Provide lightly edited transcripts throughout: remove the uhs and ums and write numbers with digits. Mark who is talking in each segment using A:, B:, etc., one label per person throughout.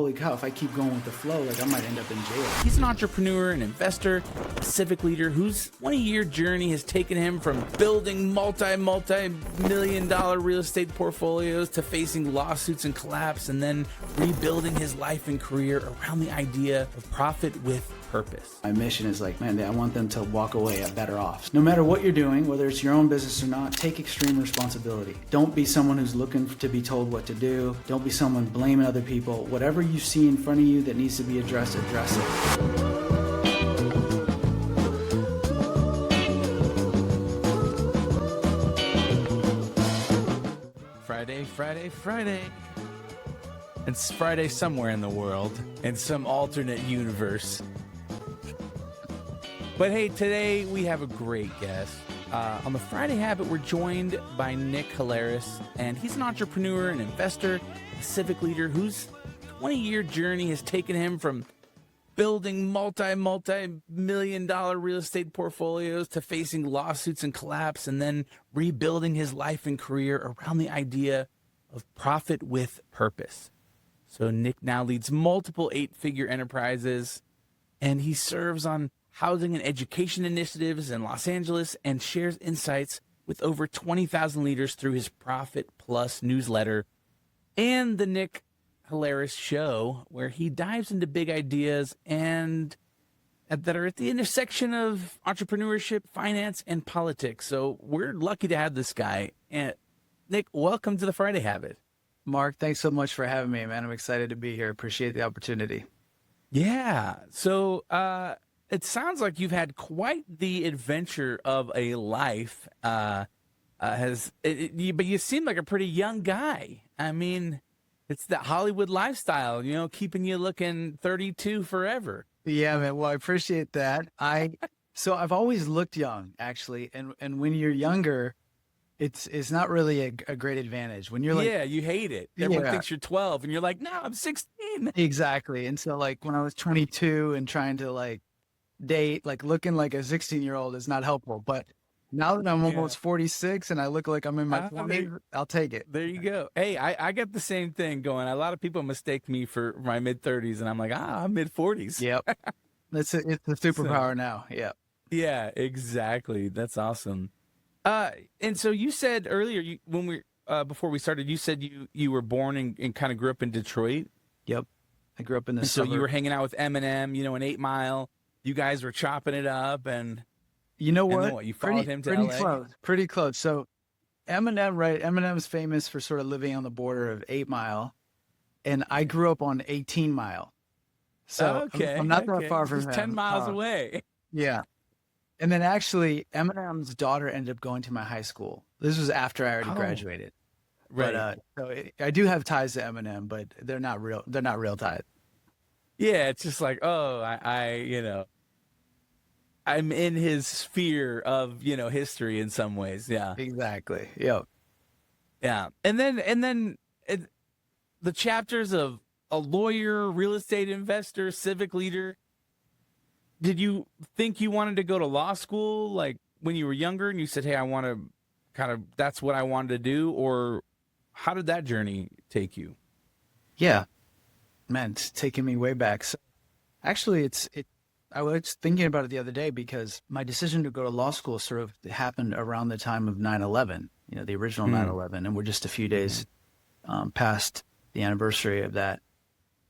A: holy cow, if I keep going with the flow, like I might end up in jail.
B: He's an entrepreneur, an investor, a civic leader whose 20-year journey has taken him from building multi-million-dollar real estate portfolios to facing lawsuits and collapse, and then rebuilding his life and career around the idea of profit with purpose.
A: My mission is like, man, I want them to walk away better off. No matter what you're doing, whether it's your own business or not, take extreme responsibility. Don't be someone who's looking to be told what to do. Don't be someone blaming other people. Whatever you see in front of you that needs to be addressed, address it.
B: Friday. It's Friday somewhere in the world, in some alternate universe. But hey, today we have a great guest. On the Friday Habit, we're joined by Nick Halaris, and he's an entrepreneur, an investor, a civic leader whose 20-year journey has taken him from building multi-million-dollar real estate portfolios to facing lawsuits and collapse, and then rebuilding his life and career around the idea of profit with purpose. So Nick now leads multiple 8-figure enterprises, and he serves on housing and education initiatives in Los Angeles and shares insights with over 20,000 leaders through his Profit Plus newsletter and the Nick Halaris Show, where he dives into big ideas and that are at the intersection of entrepreneurship, finance, and politics. So we're lucky to have this guy. And Nick, welcome to the Friday Habit.
A: Mark, thanks so much for having me, man. I'm excited to be here. Appreciate the opportunity.
B: Yeah. So it sounds like you've had quite the adventure of a life. But you seem like a pretty young guy. I mean, it's the Hollywood lifestyle, keeping you looking 32 forever.
A: Yeah, man. Well, I appreciate that. So I've always looked young, actually. And when you're younger, it's not really a great advantage. When you're like,
B: yeah, you hate it. Everyone thinks you're 12 and you're like, no, I'm 16.
A: Exactly. And so like when I was 22 and trying to like date, like looking like a 16-year-old is not helpful. But now that I'm almost 46 and I look like I'm in my 20s, I'll take it.
B: There you go. Hey, I got the same thing going. A lot of people mistake me for my mid-30s, and I'm like, I'm mid-40s.
A: Yep. It's a superpower now. Yeah.
B: Yeah, exactly. That's awesome. And so you said earlier, before we started, you said you were born and kind of grew up in Detroit.
A: Yep. I grew up in the
B: So you were hanging out with Eminem, an 8 Mile. You guys were chopping it up, and
A: you know
B: what? You followed him to LA?
A: Pretty close. So Eminem, right? Eminem's famous for sort of living on the border of 8 Mile, and I grew up on 18 Mile. So I'm not that far from him.
B: 10 miles away.
A: Yeah. And then actually, Eminem's daughter ended up going to my high school. This was after I already graduated.
B: Right.
A: But, I do have ties to Eminem, but they're not real. They're not real ties.
B: Yeah, it's just like, I'm in his sphere of, history in some ways. Yeah.
A: Exactly. Yep.
B: Yeah. And then the chapters of a lawyer, real estate investor, civic leader. Did you think you wanted to go to law school like when you were younger and you said, hey, I want to that's what I wanted to do? Or how did that journey take you?
A: Yeah, man, it's taking me way back. So actually, I was thinking about it the other day because my decision to go to law school sort of happened around the time of 9/11, the original 9/11. And we're just a few days past the anniversary of that.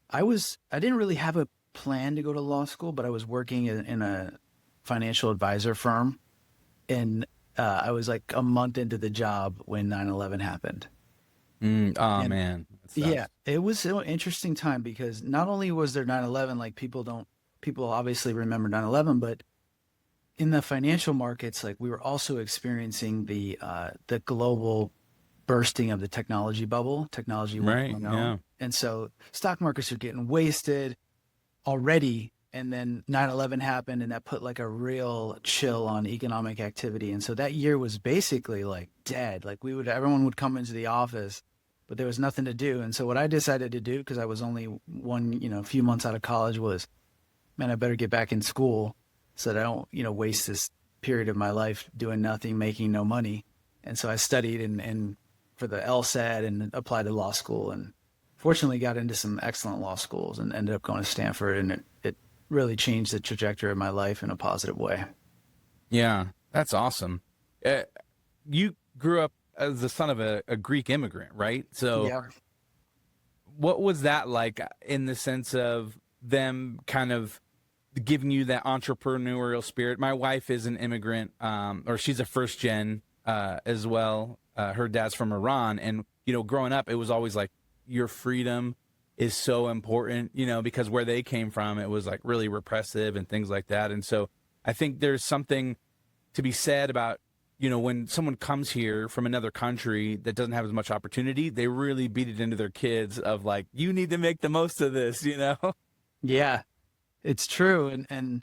A: I didn't really have a plan to go to law school, but I was working in a financial advisor firm, and I was like a month into the job when 9/11 happened.
B: Man.
A: Yeah, it was an interesting time because not only was there 9/11, like people obviously remember 9/11, but in the financial markets, like we were also experiencing the global bursting of the technology bubble, technology 1.0. Yeah. And so stock markets are getting wasted already, and then 9/11 happened, and that put like a real chill on economic activity. And so that year was basically like dead. Like everyone would come into the office, but there was nothing to do. And so what I decided to do, because I was only a few months out of college, was, man, I better get back in school so that I don't, waste this period of my life doing nothing, making no money. And so I studied and for the LSAT and applied to law school, and fortunately got into some excellent law schools and ended up going to Stanford, and it really changed the trajectory of my life in a positive way.
B: Yeah, that's awesome. Uh, you grew up as the son of a Greek immigrant, right? So
A: Yeah.
B: what was that like in the sense of them kind of giving you that entrepreneurial spirit? My wife is an immigrant, or she's a first gen as well. Her dad's from Iran, and growing up, it was always like your freedom is so important, because where they came from, it was like really repressive and things like that. And so I think there's something to be said about when someone comes here from another country that doesn't have as much opportunity, they really beat it into their kids of like, you need to make the most of this.
A: Yeah, it's true. And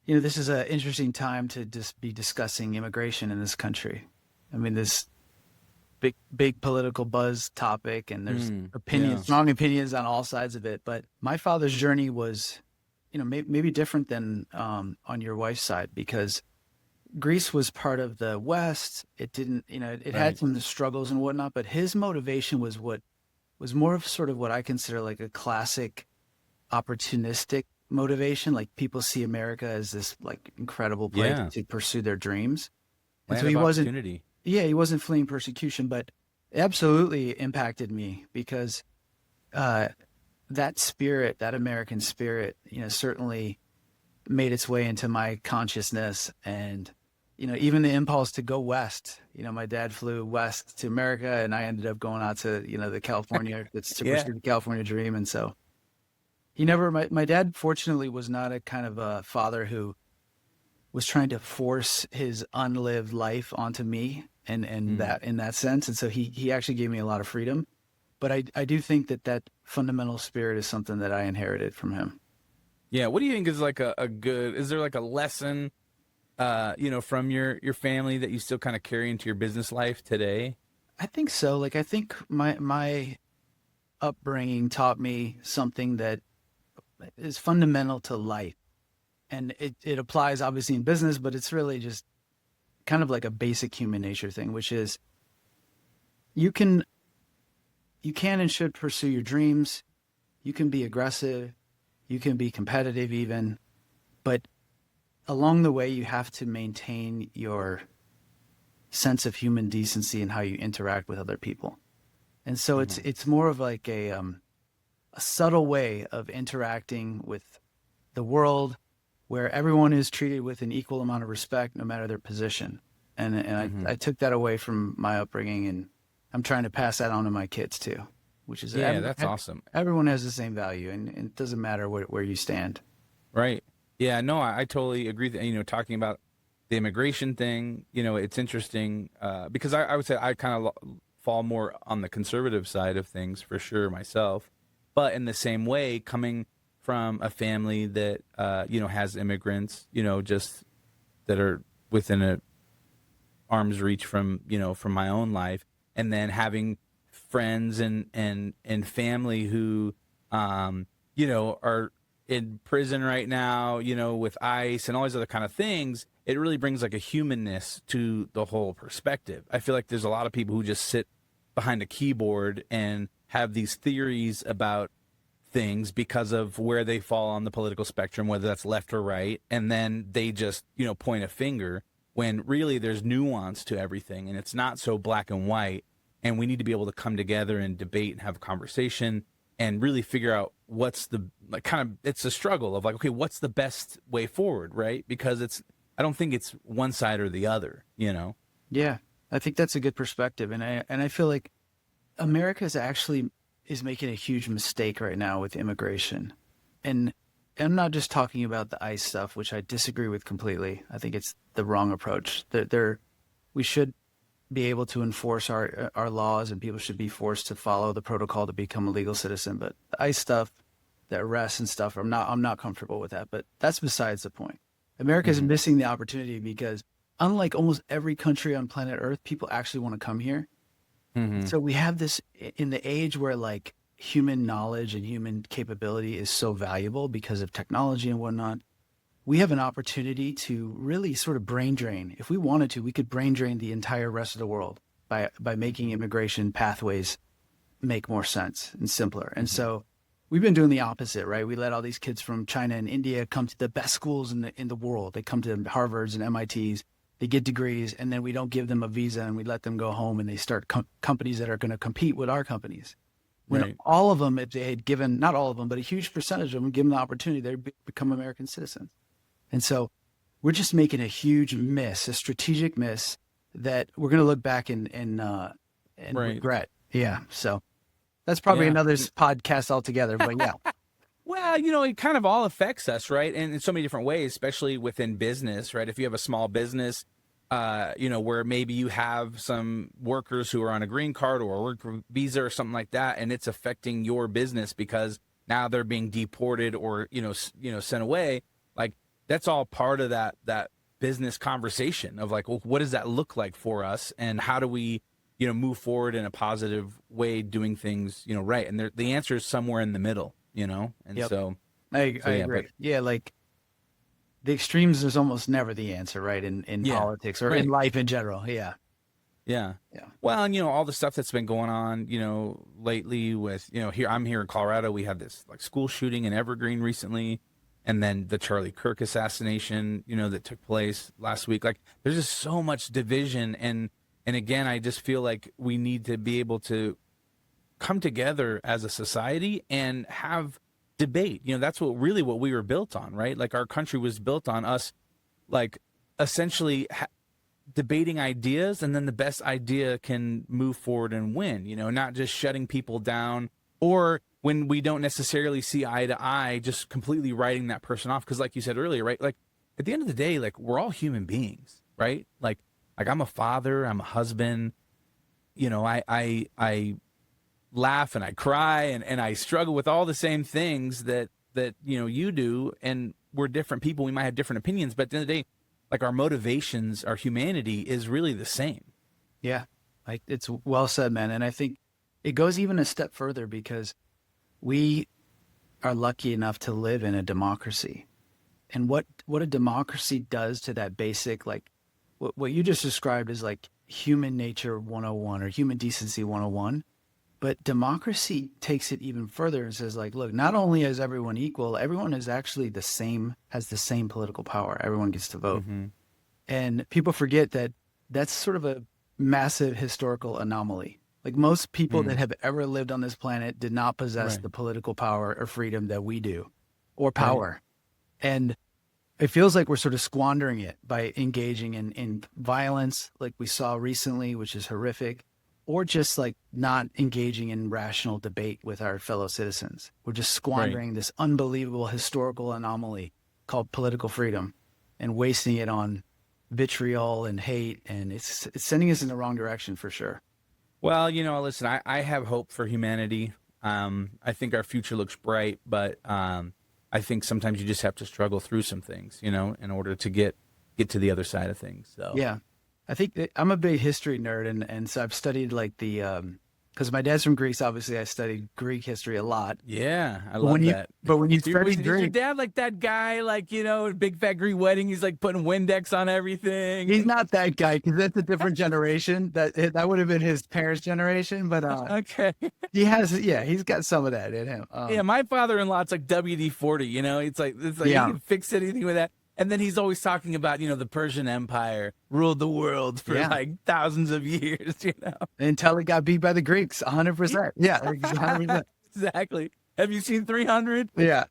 A: this is an interesting time to just be discussing immigration in this country. I mean, this big political buzz topic, and there's
B: Yeah.
A: strong opinions on all sides of it. But my father's journey was, maybe different than on your wife's side, because Greece was part of the West. It didn't, it had
B: Right.
A: some struggles and whatnot, but his motivation was what was more of sort of what I consider like a classic opportunistic motivation. Like people see America as this like incredible place
B: Yeah.
A: to pursue their dreams. And so
B: Land of
A: he wasn't,
B: opportunity.
A: yeah, he wasn't fleeing persecution, but it absolutely impacted me because uh, that spirit, that American spirit, certainly made its way into my consciousness. And even the impulse to go west. My dad flew west to America, and I ended up going out to the California, it's to
B: Yeah.
A: pursue the California dream. And so my dad fortunately was not a kind of a father who was trying to force his unlived life onto me, and
B: Mm.
A: that in that sense. And so he actually gave me a lot of freedom. But I do think that fundamental spirit is something that I inherited from him.
B: Yeah. What do you think is like a good, is there like a lesson, from your family that you still kind of carry into your business life today?
A: I think so. Like I think my upbringing taught me something that is fundamental to life. And it applies obviously in business, but it's really just kind of like a basic human nature thing, which is you can and should pursue your dreams. You can be aggressive, you can be competitive even, but along the way you have to maintain your sense of human decency and how you interact with other people. And so
B: Hmm.
A: it's more of like a subtle way of interacting with the world where everyone is treated with an equal amount of respect no matter their position. And
B: Hmm.
A: I took that away from my upbringing, and I'm trying to pass that on to my kids too, which is
B: Yeah, that's awesome.
A: everyone has the same value, and it doesn't matter where you stand.
B: Right. Yeah, no, I totally agree that, talking about the immigration thing, it's interesting because I would say I kind of fall more on the conservative side of things for sure myself. But in the same way, coming from a family that, has immigrants, just that are within a arm's reach from my own life, and then having friends and family who are in prison right now, with ICE and all these other kind of things. It really brings like a humanness to the whole perspective. I feel like there's a lot of people who just sit behind a keyboard and have these theories about things because of where they fall on the political spectrum, whether that's left or right, and then they just, point a finger when really there's nuance to everything and it's not so black and white. And we need to be able to come together and debate and have a conversation and really figure out what's the like kind of it's a struggle of like, okay, what's the best way forward, right? Because I don't think it's one side or the other.
A: Yeah, I think that's a good perspective, and I feel like America is making a huge mistake right now with immigration, and I'm not just talking about the ICE stuff, which I disagree with completely. I think it's the wrong approach. We should be able to enforce our laws, and people should be forced to follow the protocol to become a legal citizen. But the ICE stuff, the arrests and stuff, I'm not comfortable with that. But that's besides the point. America is
B: Hmm.
A: missing the opportunity because unlike almost every country on planet Earth, people actually want to come here.
B: Hmm.
A: So we have this in the age where like human knowledge and human capability is so valuable because of technology and whatnot. We have an opportunity to really sort of brain drain. If we wanted to, we could brain drain the entire rest of the world by making immigration pathways make more sense and simpler. And so we've been doing the opposite, right? We let all these kids from China and India come to the best schools in the world. They come to Harvards and MITs, they get degrees, and then we don't give them a visa and we let them go home and they start companies that are going to compete with our companies. When
B: Right.
A: all of them, if they had given, not all of them, but a huge percentage of them, given the opportunity, they'd become American citizens. And so we're just making a huge miss, a strategic miss that we're going to look back and
B: Right.
A: regret. Yeah. So that's probably
B: Yeah.
A: another podcast altogether, but yeah.
B: Well, it kind of all affects us, right? And in so many different ways, especially within business, right? If you have a small business, where maybe you have some workers who are on a green card or a work visa or something like that, and it's affecting your business because now they're being deported or, sent away. Like that's all part of that business conversation of like, well, what does that look like for us? And how do we, move forward in a positive way, doing things, right? And the answer is somewhere in the middle. And
A: Yep.
B: so
A: I agree.
B: but
A: Yeah. Like the extremes is almost never the answer, right? In
B: Yeah,
A: politics or
B: right.
A: in life in general. Yeah.
B: yeah.
A: Yeah.
B: Well, and all the stuff that's been going on, lately with, I'm here in Colorado, we had this like school shooting in Evergreen recently, and then the Charlie Kirk assassination, that took place last week. Like there's just so much division, and again, I just feel like we need to be able to come together as a society and have debate. That's what we were built on, right? Like our country was built on us, like essentially debating ideas, and then the best idea can move forward and win, not just shutting people down, or when we don't necessarily see eye to eye, just completely writing that person off. Because like you said earlier, right? Like at the end of the day, like we're all human beings, right? Like I'm a father, I'm a husband, I laugh and I cry and I struggle with all the same things that you do, and we're different people. We might have different opinions, but at the end of the day, like our motivations, our humanity is really the same.
A: Yeah. Like it's well said, man. And I think it goes even a step further because we are lucky enough to live in a democracy. And what a democracy does to that basic, like what you just described is like human nature 101 or human decency 101. But democracy takes it even further and says like, look, not only is everyone equal, everyone is actually has the same political power. Everyone gets to vote.
B: Mm-hmm.
A: And people forget that that's sort of a massive historical anomaly. Like most people that have ever lived on this planet did not possess
B: Right.
A: the political power or freedom that we do, or power. And it feels like we're sort of squandering it by engaging in violence like we saw recently, which is horrific, or just like not engaging in rational debate with our fellow citizens. We're just squandering this unbelievable historical anomaly called political freedom and wasting it on vitriol and hate. And it's sending us in the wrong direction for sure.
B: Well, listen, I have hope for humanity. I think our future looks bright, but I think sometimes you just have to struggle through some things, in order to get to the other side of things. So
A: Yeah. I think that I'm a big history nerd. And so I've studied like because my dad's from Greece, obviously I studied Greek history a lot.
B: yeah, I
A: But
B: love that.
A: but when you
B: Is
A: study
B: your
A: Greek,
B: dad like that guy, like, big fat Greek wedding? He's like putting Windex on everything.
A: he's not that guy because that's a different generation. That would have been his parents' generation. But
B: Okay.
A: he's got some of that in him.
B: Yeah, my father-in-law, it's like WD-40, it's like
A: Yeah.
B: he can fix anything with that. And then he's always talking about, the Persian Empire ruled the world for
A: Yeah.
B: like thousands of years,
A: Until he got beat by the Greeks, 100%. Yeah, 100%.
B: Exactly. Have you seen 300?
A: Yeah.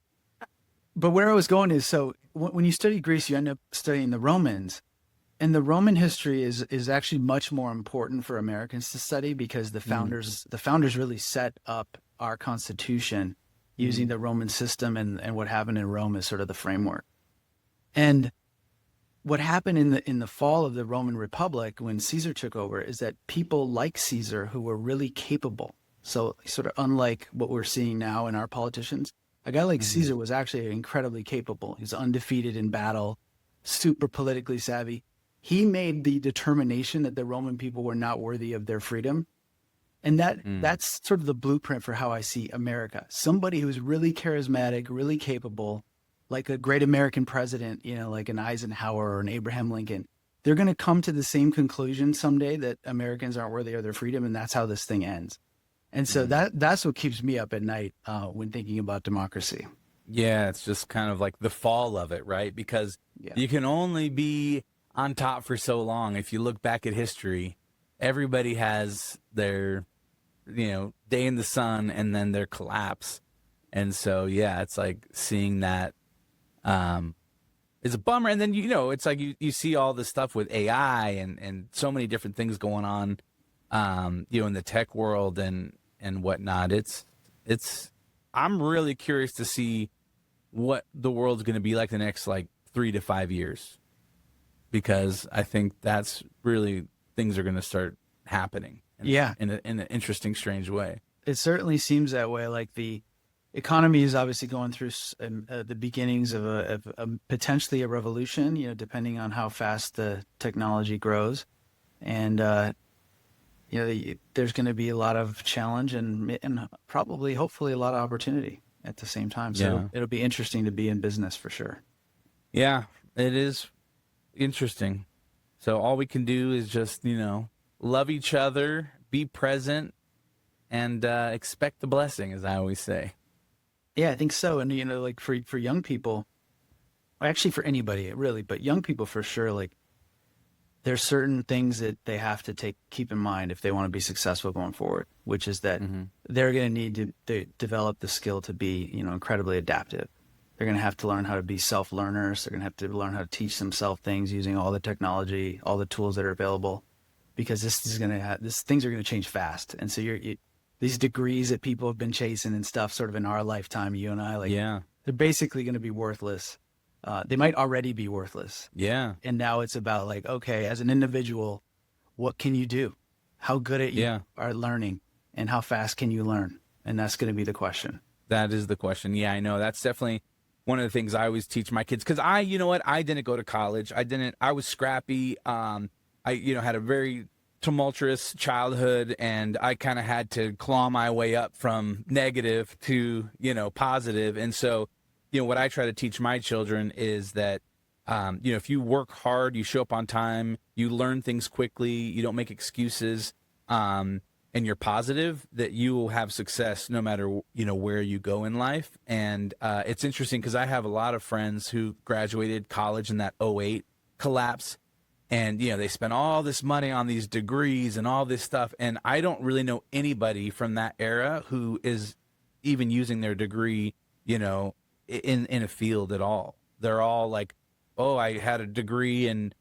A: But where I was going is, so when you study Greece, you end up studying the Romans. And the Roman history is actually much more important for Americans to study because the founders really set up our Constitution using the Roman system and what happened in Rome as sort of the framework. And what happened in the fall of the Roman Republic when Caesar took over is that people like Caesar who were really capable. So sort of unlike what we're seeing now in our politicians, a guy like Caesar was actually incredibly capable. He was undefeated in battle, super politically savvy. He made the determination that the Roman people were not worthy of their freedom. And that's sort of the blueprint for how I see America. Somebody who's really charismatic, really capable, like a great American president, like an Eisenhower or an Abraham Lincoln. They're going to come to the same conclusion someday that Americans aren't worthy of their freedom, and that's how this thing ends. And so that's what keeps me up at night when thinking about democracy.
B: Yeah, it's just kind of like the fall of it, right? Because
A: Yeah.
B: you can only be on top for so long. If you look back at history, everybody has their, day in the sun and then their collapse. And so, yeah, it's like seeing that is a bummer. And then, it's like you see all this stuff with AI and so many different things going on, in the tech world and whatnot. I'm really curious to see what the world's going to be like the next 3 to 5 years, because I think that's really things are going to start happening. In an interesting, strange way.
A: It certainly seems that way. Like the economy is obviously going through the beginnings of a potentially a revolution, depending on how fast the technology grows. And, there's going to be a lot of challenge and probably, hopefully, a lot of opportunity at the same time. So it'll be interesting to be in business for sure.
B: Yeah, it is interesting. So all we can do is just, love each other, be present, and expect the blessing, as I always say.
A: Yeah, I think so. And, like for young people, actually for anybody really, but young people for sure, like there's certain things that they have to keep in mind if they want to be successful going forward, which is that they're going to need to develop the skill to be, incredibly adaptive. They're going to have to learn how to be self-learners. They're going to have to learn how to teach themselves things using all the technology, all the tools that are available, because things are going to change fast. And so these degrees that people have been chasing and stuff sort of in our lifetime, you and I, they're basically going to be worthless. They might already be worthless.
B: Yeah.
A: And now it's about okay, as an individual, what can you do? How good at you are learning, and how fast can you learn? And that's going to be the question.
B: That is the question. Yeah, I know. That's definitely one of the things I always teach my kids, because I didn't go to college. I was scrappy. I had a very tumultuous childhood, and I kind of had to claw my way up from negative to, positive. And so, what I try to teach my children is that, if you work hard, you show up on time, you learn things quickly, you don't make excuses, and you're positive, that you will have success no matter, where you go in life. And it's interesting because I have a lot of friends who graduated college in that '08 collapse. And, they spent all this money on these degrees and all this stuff. And I don't really know anybody from that era who is even using their degree, in a field at all. They're all like, oh, I had a degree in,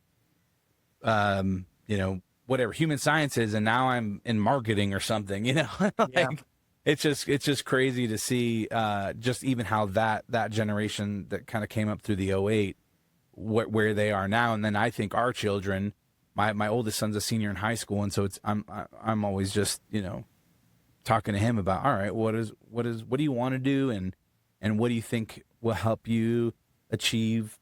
B: whatever, human sciences, and now I'm in marketing or something, It's just crazy to see just even how that generation that kind of came up through the '08, where they are now. And then I think our children, my oldest son's a senior in high school, and so I'm always just talking to him about, all right, what do you want to do, and what do you think will help you achieve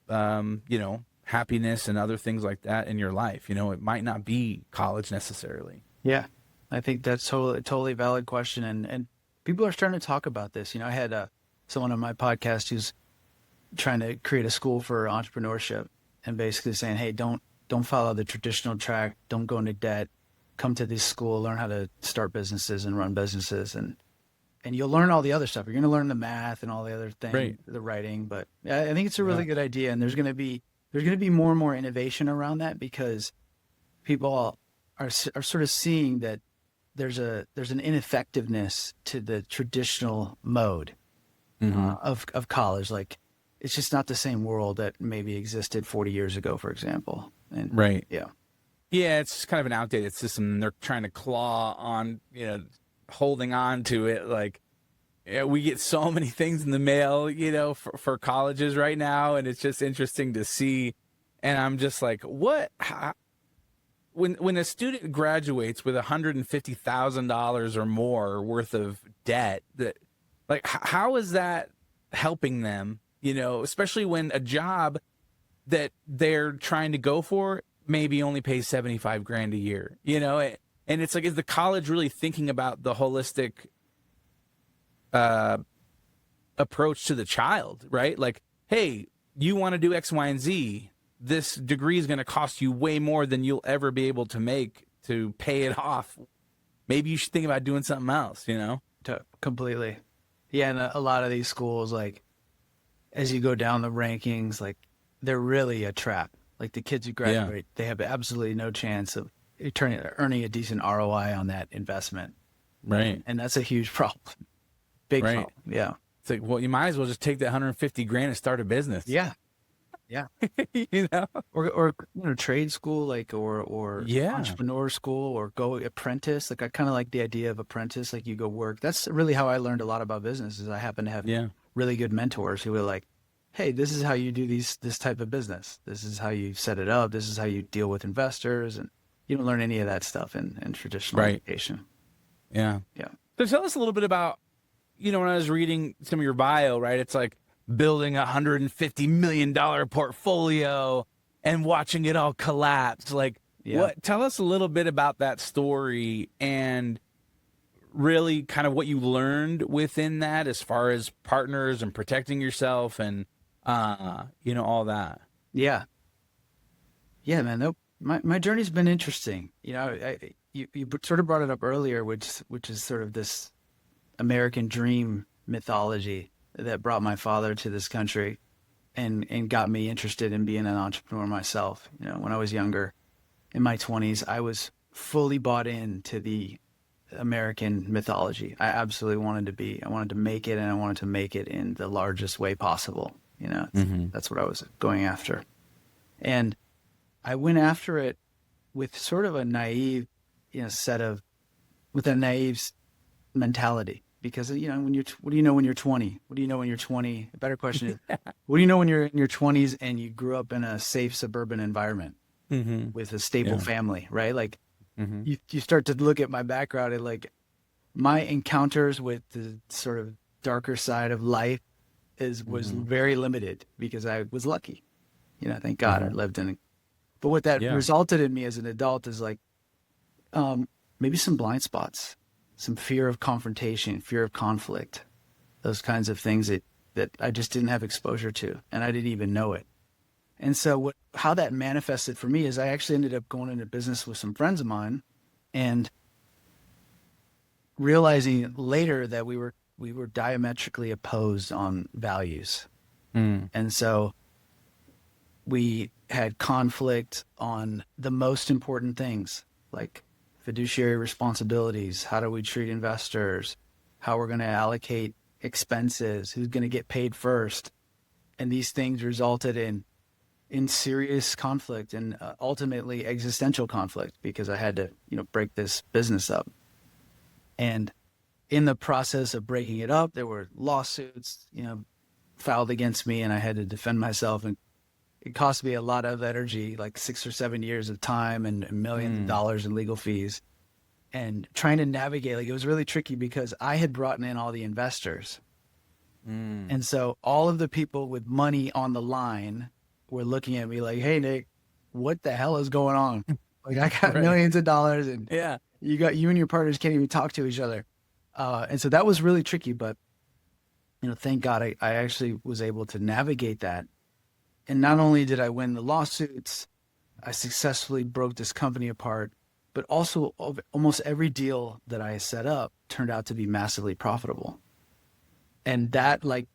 B: happiness and other things like that in your life. It might not be college necessarily.
A: Yeah, I think that's totally valid question, and people are starting to talk about this. I had someone on my podcast who's trying to create a school for entrepreneurship, and basically saying, hey, don't follow the traditional track, don't go into debt, come to this school, learn how to start businesses and run businesses, and you'll learn all the other stuff. You're going to learn the math and all the other things, right, the writing. But I think it's a really good idea, and there's going to be more and more innovation around that, because people are sort of seeing that there's an ineffectiveness to the traditional mode of college. Like, it's just not the same world that maybe existed 40 years ago, for example. And
B: right.
A: Yeah.
B: Yeah, it's just kind of an outdated system, and they're trying to claw on, holding on to it. Like, we get so many things in the mail, for colleges right now, and it's just interesting to see. And I'm just like, what? When a student graduates with $150,000 or more worth of debt, how is that helping them? Especially when a job that they're trying to go for maybe only pays $75,000 a year, and it's like, is the college really thinking about the holistic approach to the child, right? Like, hey, you want to do X, Y, and Z. This degree is going to cost you way more than you'll ever be able to make to pay it off, maybe you should think about doing something else, you know?
A: Completely. Yeah, and a lot of these schools, like as you go down the rankings, like they're really a trap. Like the kids who
B: Yeah.
A: graduate, they have absolutely no chance of earning a decent ROI on that investment.
B: Right.
A: And that's a huge problem. Big
B: Right.
A: problem. Yeah.
B: It's like, well, you might as well just take that 150 grand and start a business.
A: Yeah. Yeah.
B: You know?
A: Or trade school, like or
B: Yeah.
A: entrepreneur school, or go apprentice. Like I kind of like the idea of apprentice, like you go work. That's really how I learned a lot about business. Is I happen to have
B: Yeah.
A: really good mentors who were like, hey, this is how you do this type of business. This is how you set it up. This is how you deal with investors. And you don't learn any of that stuff in traditional
B: Right.
A: education.
B: Yeah.
A: Yeah.
B: So tell us a little bit about, when I was reading some of your bio, right? It's like building $150 million portfolio and watching it all collapse. Like,
A: Yeah.
B: tell us a little bit about that story and really kind of what you learned within that as far as partners and protecting yourself and, all that.
A: Yeah. Yeah, man. My journey's been interesting. You sort of brought it up earlier, which is sort of this American dream mythology that brought my father to this country and got me interested in being an entrepreneur myself. When I was younger, in my 20s, I was fully bought into the American mythology. I absolutely I wanted to make it, and I wanted to make it in the largest way possible. That's what I was going after. And I went after it with sort of a naive, with a naive mentality. Because, what do you know when you're 20? What do you know when you're 20? A better question is, what do you know when you're in your 20s and you grew up in a safe suburban environment with a stable family, right? Like you start to look at my background and like my encounters with the sort of darker side of life was very limited because I was lucky. Thank God I lived in it. But what that resulted in me as an adult is like maybe some blind spots. Some fear of confrontation, fear of conflict, those kinds of things that I just didn't have exposure to, and I didn't even know it. And so how that manifested for me is I actually ended up going into business with some friends of mine and realizing later that we were diametrically opposed on values. And so we had conflict on the most important things, like fiduciary responsibilities, how do we treat investors, how we're going to allocate expenses, who's going to get paid first. And these things resulted in serious conflict and ultimately existential conflict because I had to, break this business up. And in the process of breaking it up, there were lawsuits, filed against me, and I had to defend myself. And it cost me a lot of energy, like 6 or 7 years of time and millions of dollars in legal fees. And trying to navigate, like it was really tricky because I had brought in all the investors. And so all of the people with money on the line were looking at me like, hey, Nick, what the hell is going on? Like I got millions of dollars and you and your partners can't even talk to each other. And so that was really tricky, but thank God I actually was able to navigate that. And not only did I win the lawsuits, I successfully broke this company apart, but also almost every deal that I set up turned out to be massively profitable. And that like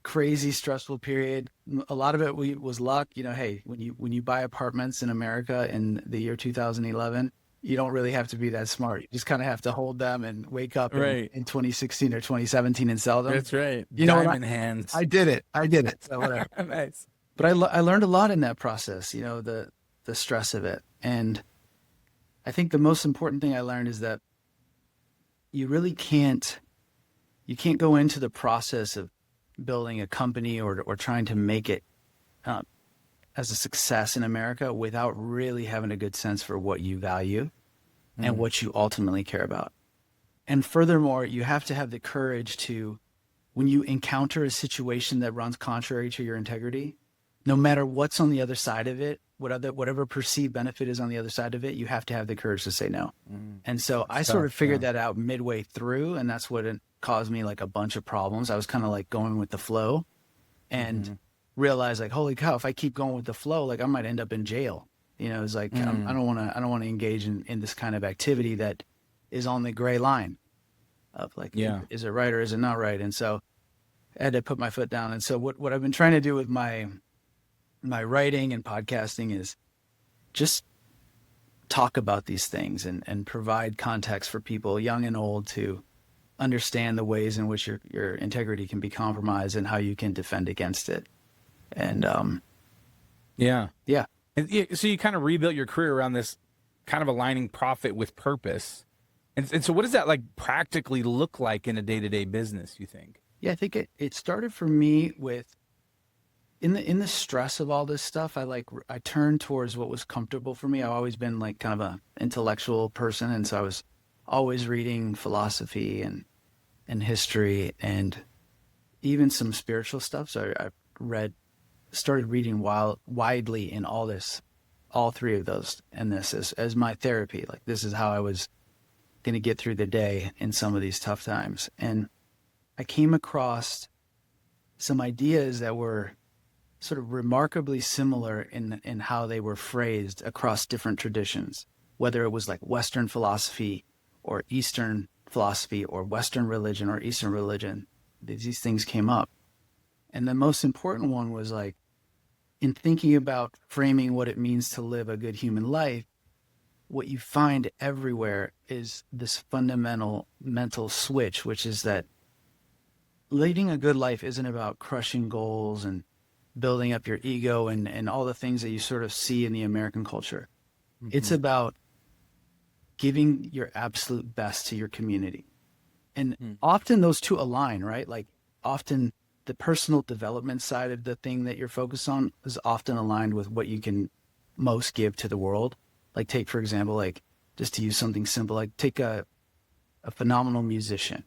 A: crazy stressful period, a lot of it was luck. Hey, when you buy apartments in America in the year 2011, you don't really have to be that smart. You just kind of have to hold them and wake up in 2016 or 2017 and sell them.
B: That's right.
A: Diamond
B: hands.
A: I did it. So whatever.
B: Nice.
A: But I learned a lot in that process, the stress of it. And I think the most important thing I learned is that you really can't go into the process of building a company or trying to make it as a success in America without really having a good sense for what you value and what you ultimately care about. And furthermore, you have to have the courage to, when you encounter a situation that runs contrary to your integrity, no matter what's on the other side of it, whatever perceived benefit is on the other side of it, you have to have the courage to say no. And so I sort of figured that out midway through, and that's what it caused me like a bunch of problems. I was kind of like going with the flow and realized like, holy cow, if I keep going with the flow, like I might end up in jail. It's like, I don't want to engage in this kind of activity that is on the gray line of like,
B: Yeah.
A: is it right or is it not right? And so I had to put my foot down. And so what I've been trying to do with my writing and podcasting is just talk about these things and provide context for people, young and old, to understand the ways in which your integrity can be compromised and how you can defend against it. And
B: Yeah.
A: yeah,
B: So you kind of rebuilt your career around this kind of aligning profit with purpose. And so what does that like practically look like in a day-to-day business, you think?
A: yeah, I think it started for me with in the stress of all this stuff. I turned towards what was comfortable for me. I've always been like kind of a intellectual person, and so I was always reading philosophy and history and even some spiritual stuff. So I started reading widely in all three of those, and this as my therapy. Like, this is how I was going to get through the day in some of these tough times. And I came across some ideas that were sort of remarkably similar in how they were phrased across different traditions, whether it was like Western philosophy or Eastern philosophy or Western religion or Eastern religion. These things came up. And the most important one was like, in thinking about framing what it means to live a good human life, what you find everywhere is this fundamental mental switch, which is that leading a good life isn't about crushing goals and building up your ego and all the things that you sort of see in the American culture. Mm-hmm. It's about giving your absolute best to your community. And often those two align, right? Like, often the personal development side of the thing that you're focused on is often aligned with what you can most give to the world. Like, take, for example, like, just to use something simple, like take a phenomenal musician,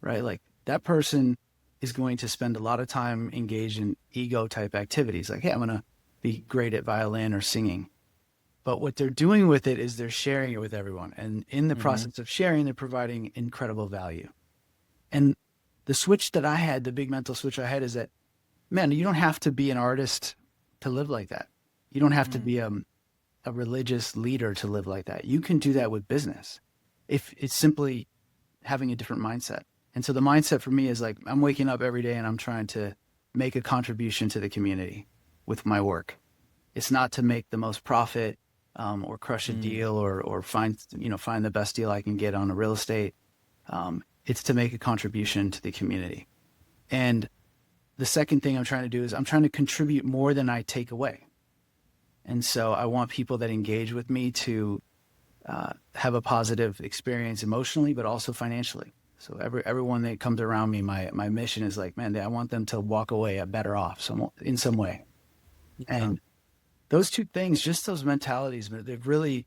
A: right? Like, that person is going to spend a lot of time engaged in ego type activities. Like, hey, I'm going to be great at violin or singing. But what they're doing with it is they're sharing it with everyone. And in the process of sharing, they're providing incredible value. And the switch that I had, the big mental switch I had, is that, man, you don't have to be an artist to live like that. You don't have to be a religious leader to live like that. You can do that with business if it's simply having a different mindset. And so the mindset for me is like, I'm waking up every day and I'm trying to make a contribution to the community with my work. It's not to make the most profit or crush a deal or find the best deal I can get on a real estate. It's to make a contribution to the community. And the second thing I'm trying to do is I'm trying to contribute more than I take away. And so I want people that engage with me to have a positive experience emotionally, but also financially. So everyone that comes around me, my mission is like, man, I want them to walk away better off in some way. Yeah. And those two things, just those mentalities, they've really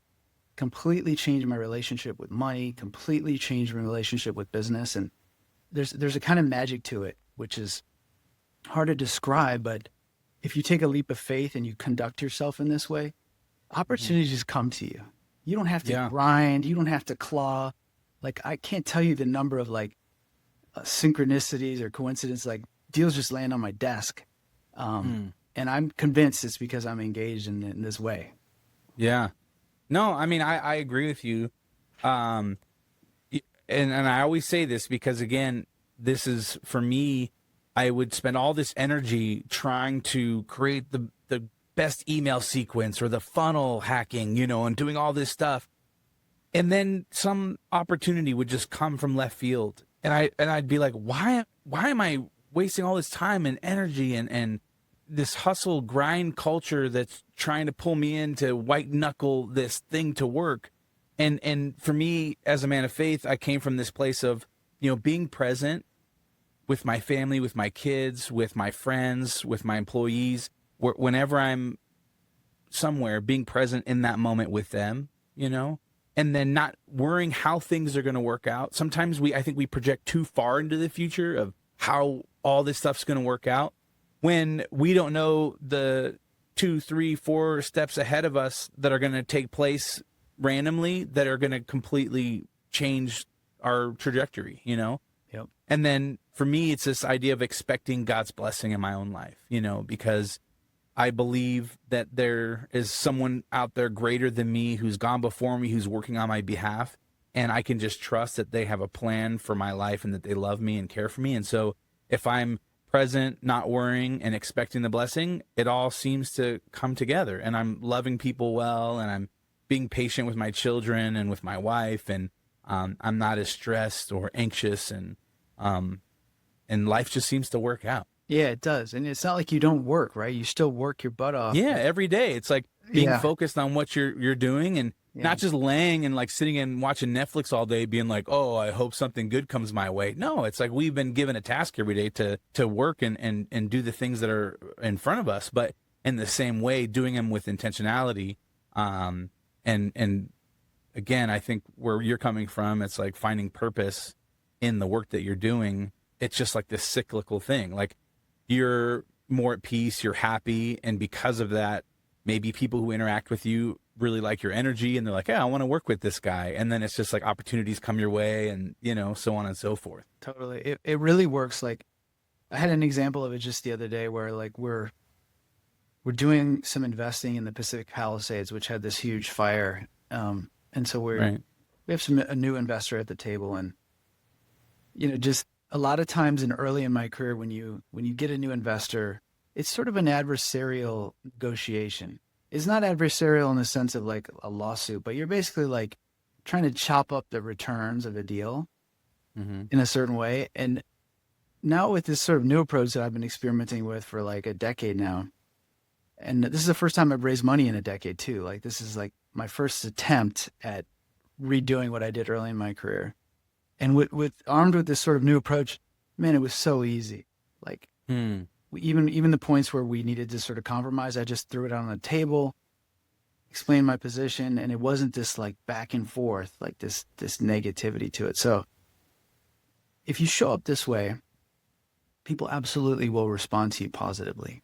A: completely changed my relationship with money, completely changed my relationship with business. And there's a kind of magic to it, which is hard to describe, but if you take a leap of faith and you conduct yourself in this way, opportunities just come to you. You don't have to grind. You don't have to claw. Like, I can't tell you the number of like synchronicities or coincidences, like deals just land on my desk. And I'm convinced it's because I'm engaged in this way.
B: Yeah. No, I mean, I agree with you. And I always say this because, again, this is, for me, I would spend all this energy trying to create the best email sequence or the funnel hacking, and doing all this stuff. And then some opportunity would just come from left field. And I'd be like, why am I wasting all this time and energy and this hustle grind culture that's trying to pull me in to white knuckle this thing to work? And for me, as a man of faith, I came from this place of, being present with my family, with my kids, with my friends, with my employees, whenever I'm somewhere, being present in that moment with them, and then not worrying how things are going to work out. Sometimes I think we project too far into the future of how all this stuff's going to work out when we don't know the 2, 3, 4 steps ahead of us that are going to take place randomly that are going to completely change our trajectory, Yep. And then for me, it's this idea of expecting God's blessing in my own life, because I believe that there is someone out there greater than me who's gone before me, who's working on my behalf. and I can just trust that they have a plan for my life and that they love me and care for me. And so if I'm present, not worrying and expecting the blessing, it all seems to come together, and I'm loving people well, and I'm being patient with my children and with my wife, and I'm not as stressed or anxious, and life just seems to work out.
A: Yeah, it does. And it's not like you don't work, right? You still work your butt off.
B: Yeah, every day. It's like being
A: Yeah.
B: focused on what you're doing, and
A: Yeah.
B: not just laying and like sitting and watching Netflix all day being like, "Oh, I hope something good comes my way." No, it's like we've been given a task every day to work and do the things that are in front of us, but in the same way doing them with intentionality. And again, I think where you're coming from, it's like finding purpose in the work that you're doing. It's just like this cyclical thing. Like you're more at peace, you're happy, and because of that, maybe people who interact with you really like your energy, and they're like, "Yeah, I want to work with this guy." And then it's just like opportunities come your way, and so on and so forth.
A: Totally. It really works. Like I had an example of it just the other day where like we're doing some investing in the Pacific Palisades, which had this huge fire. And so
B: Right.
A: we have a new investor at the table, and just a lot of times early in my career, when you get a new investor, it's sort of an adversarial negotiation. It's not adversarial in the sense of like a lawsuit, but you're basically like trying to chop up the returns of a deal
B: Mm-hmm.
A: in a certain way. And now with this sort of new approach that I've been experimenting with for like a decade now, and this is the first time I've raised money in a decade too. Like this is like my first attempt at redoing what I did early in my career. And with armed with this sort of new approach, man, it was so easy. Like
B: Hmm.
A: even the points where we needed to sort of compromise, I just threw it on the table, explained my position, and it wasn't this like back and forth, like this negativity to it. So if you show up this way, people absolutely will respond to you positively,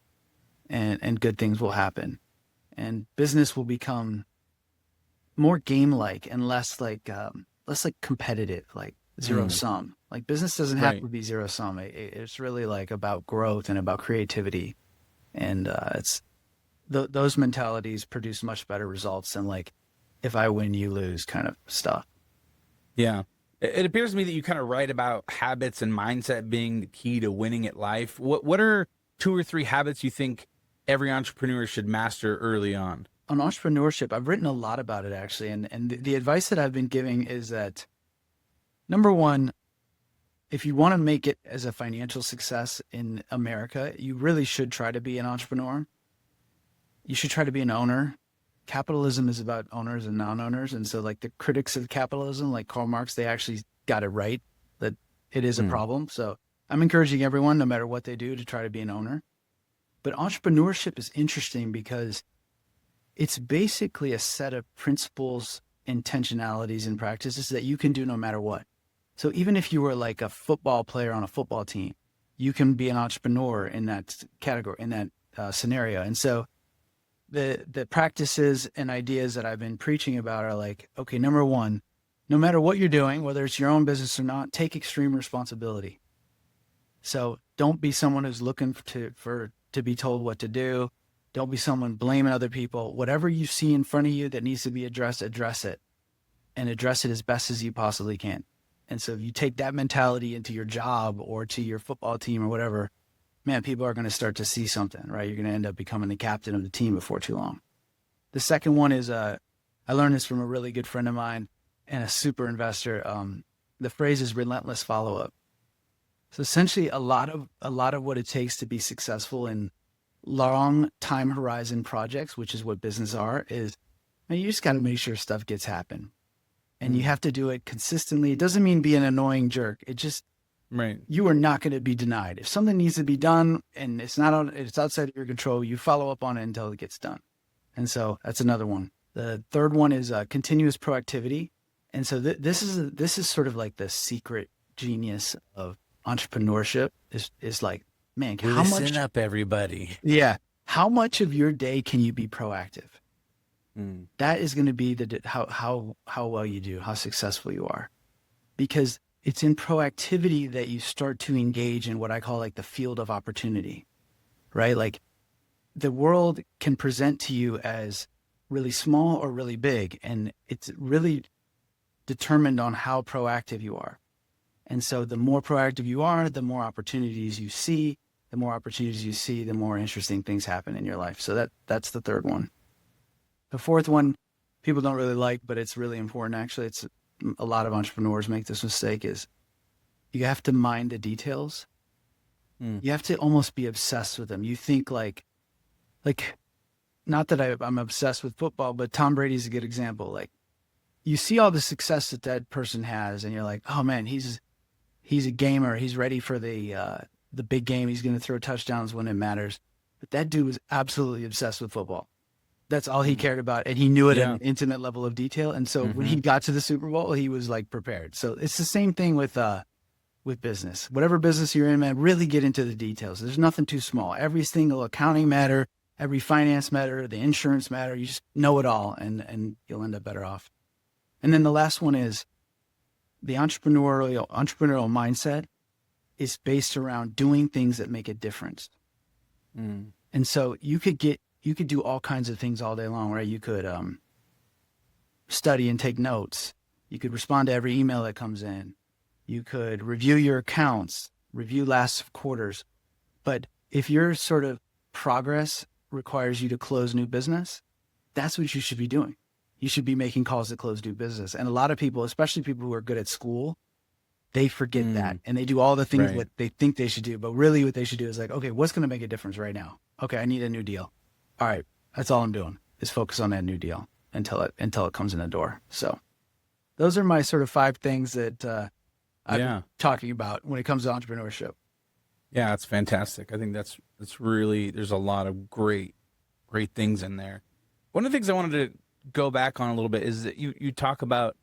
A: and good things will happen, and business will become more game-like and less like competitive, like zero sum. Like business doesn't have
B: Right.
A: to be zero sum. It's really like about growth and about creativity, and it's those mentalities produce much better results than like if I win, you lose kind of stuff.
B: Yeah. It appears to me that you kind of write about habits and mindset being the key to winning at life. What are 2 or 3 habits you think every entrepreneur should master early on?
A: On entrepreneurship, I've written a lot about it actually, and the advice that I've been giving is that number one, if you want to make it as a financial success in America, you really should try to be an entrepreneur. You should try to be an owner. Capitalism is about owners and non-owners, and so like the critics of capitalism, like Karl Marx, they actually got it right that it is a problem. So I'm encouraging everyone, no matter what they do, to try to be an owner. But entrepreneurship is interesting because it's basically a set of principles, intentionalities, and practices that you can do no matter what. So even if you were like a football player on a football team, you can be an entrepreneur in that category, in that scenario. And so the practices and ideas that I've been preaching about are like, okay, number one, no matter what you're doing, whether it's your own business or not, take extreme responsibility. So don't be someone who's looking to be told what to do. Don't be someone blaming other people. Whatever you see in front of you that needs to be addressed, address it, and address it as best as you possibly can. And so if you take that mentality into your job or to your football team or whatever, man, people are going to start to see something, right? You're going to end up becoming the captain of the team before too long. The second one is, I learned this from a really good friend of mine and a super investor. The phrase is relentless follow-up. So essentially a lot of what it takes to be successful in long time horizon projects, which is what business are, is, man, you just got to make sure stuff gets happen. And you have to do it consistently. It doesn't mean be an annoying jerk. It just,
B: Right.
A: you are not going to be denied. If something needs to be done and it's outside of your control, you follow up on it until it gets done. And so that's another one. The third one is continuous proactivity. And so this is sort of like the secret genius of entrepreneurship is like, man,
B: Listen up, everybody.
A: yeah, how much of your day can you be proactive?
B: Mm.
A: That is going to be how well you do, how successful you are, because it's in proactivity that you start to engage in what I call like the field of opportunity, right? Like the world can present to you as really small or really big, and it's really determined on how proactive you are. And so the more proactive you are, the more opportunities you see. The more opportunities you see, the more interesting things happen in your life. So that's the third one. The fourth one, people don't really like, but it's really important. Actually, it's a lot of entrepreneurs make this mistake is you have to mind the details.
B: Mm.
A: You have to almost be obsessed with them. You think like not that I'm obsessed with football, but Tom Brady's a good example. Like you see all the success that that person has, and you're like, oh man, he's a gamer. He's ready for the big game. He's going to throw touchdowns when it matters. But that dude was absolutely obsessed with football. That's all he cared about, and he knew it at
B: Yeah.
A: an intimate level of detail. And so when he got to the Super Bowl, he was like prepared. So it's the same thing with business. Whatever business you're in, man, really get into the details. There's nothing too small. Every single accounting matter, every finance matter, the insurance matter. You just know it all, and you'll end up better off. And then the last one is the entrepreneurial mindset is based around doing things that make a difference.
B: Mm.
A: And so you could do all kinds of things all day long, right? You could study and take notes. You could respond to every email that comes in. You could review your accounts, review last quarters. But if your sort of progress requires you to close new business, that's what you should be doing. You should be making calls to close new business. And a lot of people, especially people who are good at school, they forget that, and they do all the things
B: Right.
A: what they think they should do. But really what they should do is like, okay, what's going to make a difference right now? Okay, I need a new deal. All right, that's all I'm doing is focus on that new deal until it comes in the door. So those are my sort of 5 things that I'm
B: Yeah.
A: talking about when it comes to entrepreneurship.
B: Yeah, it's fantastic. I think that's really, there's a lot of great things in there. One of the things I wanted to go back on a little bit is that you talk about,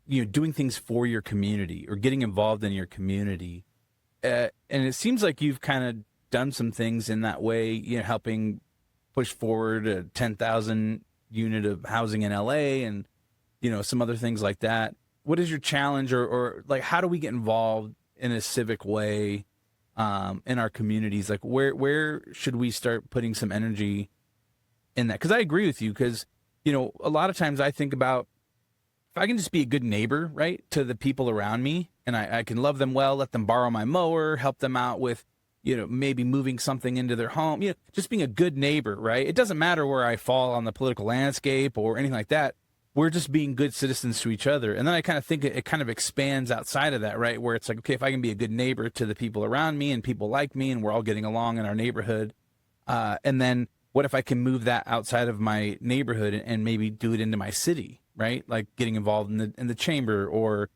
B: doing things for your community or getting involved in your community. And it seems like you've kind of done some things in that way, helping push forward a 10,000 unit of housing in LA and, some other things like that. What is your challenge or like, how do we get involved in a civic way in our communities? Like where should we start putting some energy in that? Because I agree with you, because, a lot of times I think about, if I can just be a good neighbor, right, to the people around me, and I can love them well, let them borrow my mower, help them out with, maybe moving something into their home, just being a good neighbor, right? It doesn't matter where I fall on the political landscape or anything like that. We're just being good citizens to each other. And then I kind of think it kind of expands outside of that, right? Where it's like, okay, if I can be a good neighbor to the people around me and people like me and we're all getting along in our neighborhood, and then what if I can move that outside of my neighborhood and maybe do it into my city, right? Like getting involved in the chamber or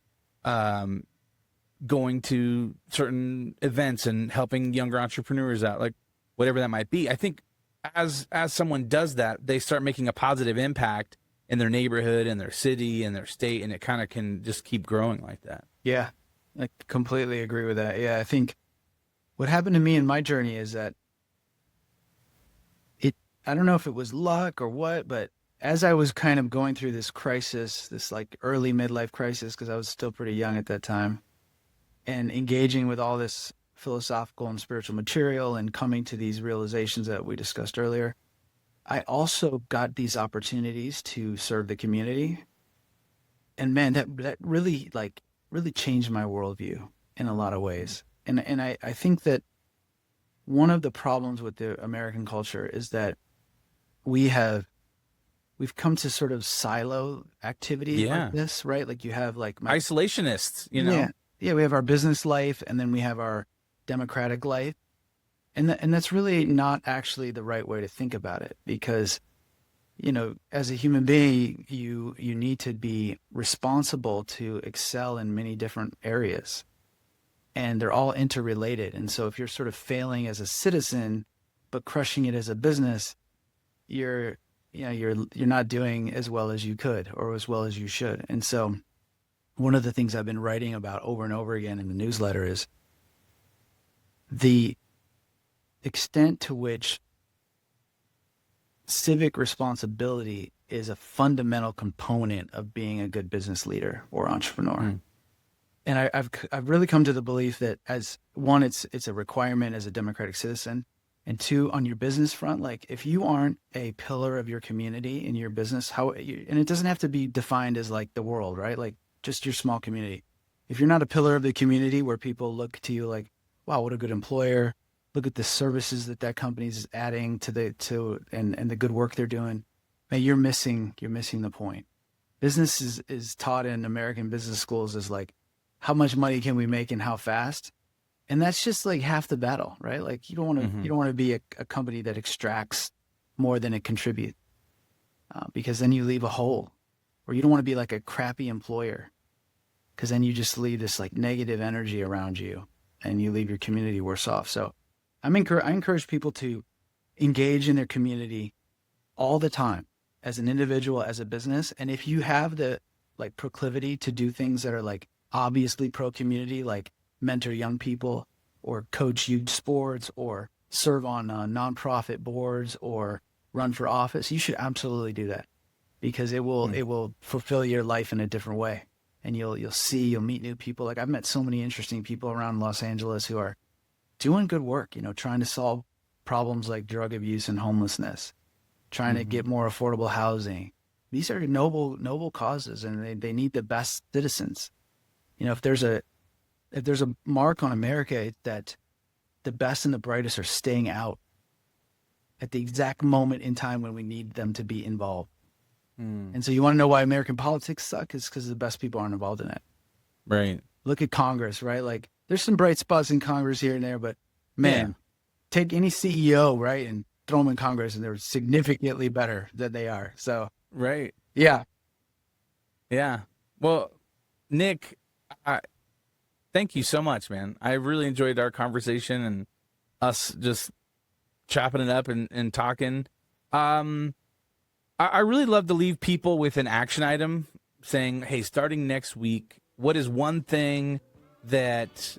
B: going to certain events and helping younger entrepreneurs out, like whatever that might be. I think as someone does that, they start making a positive impact in their neighborhood and their city and their state, and it kind of can just keep growing like that.
A: Yeah, I completely agree with that. Yeah, I think what happened to me in my journey is that I don't know if it was luck or what, but as I was kind of going through this crisis, this like early midlife crisis, because I was still pretty young at that time, and engaging with all this philosophical and spiritual material and coming to these realizations that we discussed earlier, I also got these opportunities to serve the community. And man, that really really changed my worldview in a lot of ways. And I think that one of the problems with the American culture is that we've come to sort of silo activities
B: Yeah.
A: like this, right? Like you have like
B: Isolationists,
A: yeah, we have our business life and then we have our democratic life. And that's really not actually the right way to think about it, because, as a human being, you need to be responsible to excel in many different areas, and they're all interrelated. And so if you're sort of failing as a citizen, but crushing it as a business, you're not doing as well as you could or as well as you should. And so one of the things I've been writing about over and over again in the newsletter is the extent to which civic responsibility is a fundamental component of being a good business leader or entrepreneur.
B: Mm.
A: And I've really come to the belief that, as one, it's a requirement as a democratic citizen, and two, on your business front, like if you aren't a pillar of your community in your business, and it doesn't have to be defined as like the world, right? Like just your small community. If you're not a pillar of the community where people look to you like, wow, what a good employer. Look at the services that company's adding and the good work they're doing. Man, you're missing the point. Business is taught in American business schools as like, how much money can we make and how fast? And that's just like half the battle, right? Like you don't want to be a company that extracts more than it contributes, because then you leave a hole. Or you don't want to be like a crappy employer, because then you just leave this like negative energy around you and you leave your community worse off. So I encourage people to engage in their community all the time, as an individual, as a business. And if you have the like proclivity to do things that are like obviously pro community, like mentor young people or coach youth sports or serve on nonprofit boards or run for office, you should absolutely do that, because it will fulfill your life in a different way. And you'll meet new people. Like I've met so many interesting people around Los Angeles who are doing good work, trying to solve problems like drug abuse and homelessness, trying to get more affordable housing. These are noble causes, and they need the best citizens. If there's a mark on America, it's that the best and the brightest are staying out at the exact moment in time when we need them to be involved. And so you want to know why American politics suck? Is because the best people aren't involved in it.
B: Right.
A: Look at Congress, right? Like there's some bright spots in Congress here and there, but man, take any CEO, right, and throw them in Congress and they're significantly better than they are. So,
B: right.
A: Yeah.
B: Yeah. Well, Nick, thank you so much, man. I really enjoyed our conversation and us just chopping it up and talking. I really love to leave people with an action item saying, hey, starting next week, what is one thing that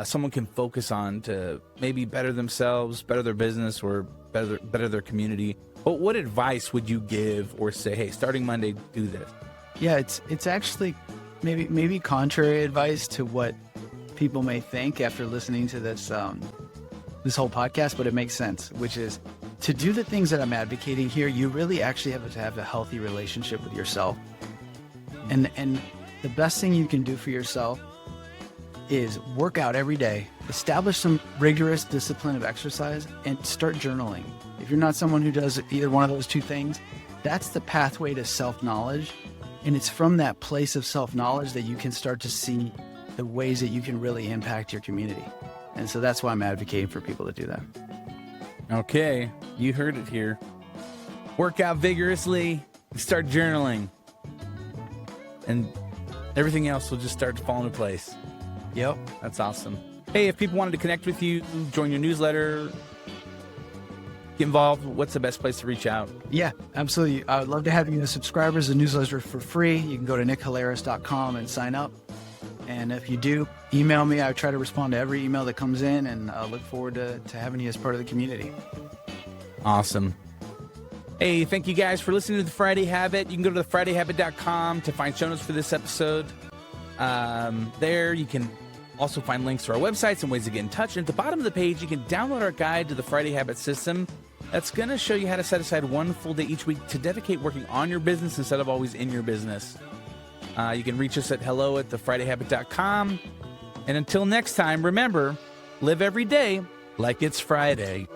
B: someone can focus on to maybe better themselves, better their business, or better their community? But what advice would you give or say, hey, starting Monday, do this?
A: Yeah, it's actually maybe contrary advice to what people may think after listening to this whole podcast, but it makes sense, which is to do the things that I'm advocating here. You really actually have to have a healthy relationship with yourself. And the best thing you can do for yourself is work out every day, establish some rigorous discipline of exercise, and start journaling. If you're not someone who does either one of those two things, that's the pathway to self-knowledge. And it's from that place of self-knowledge that you can start to see the ways that you can really impact your community. And so that's why I'm advocating for people to do that.
B: Okay, you heard it here. Work out vigorously, start journaling, and everything else will just start to fall into place.
A: Yep.
B: That's awesome. Hey, if people wanted to connect with you, join your newsletter, get involved, what's the best place to reach out?
A: Yeah, absolutely. I would love to have you as subscribers. The newsletter for free. You can go to nickhilaris.com and sign up. And if you do, email me. I try to respond to every email that comes in, and I look forward to having you as part of the community.
B: Awesome. Hey, thank you guys for listening to The Friday Habit. You can go to thefridayhabit.com to find show notes for this episode. There you can also find links to our websites and ways to get in touch. And at the bottom of the page, you can download our guide to the Friday Habit system. That's going to show you how to set aside one full day each week to dedicate working on your business instead of always in your business. You can reach us at hello@thefridayhabit.com. And until next time, remember, live every day like it's Friday.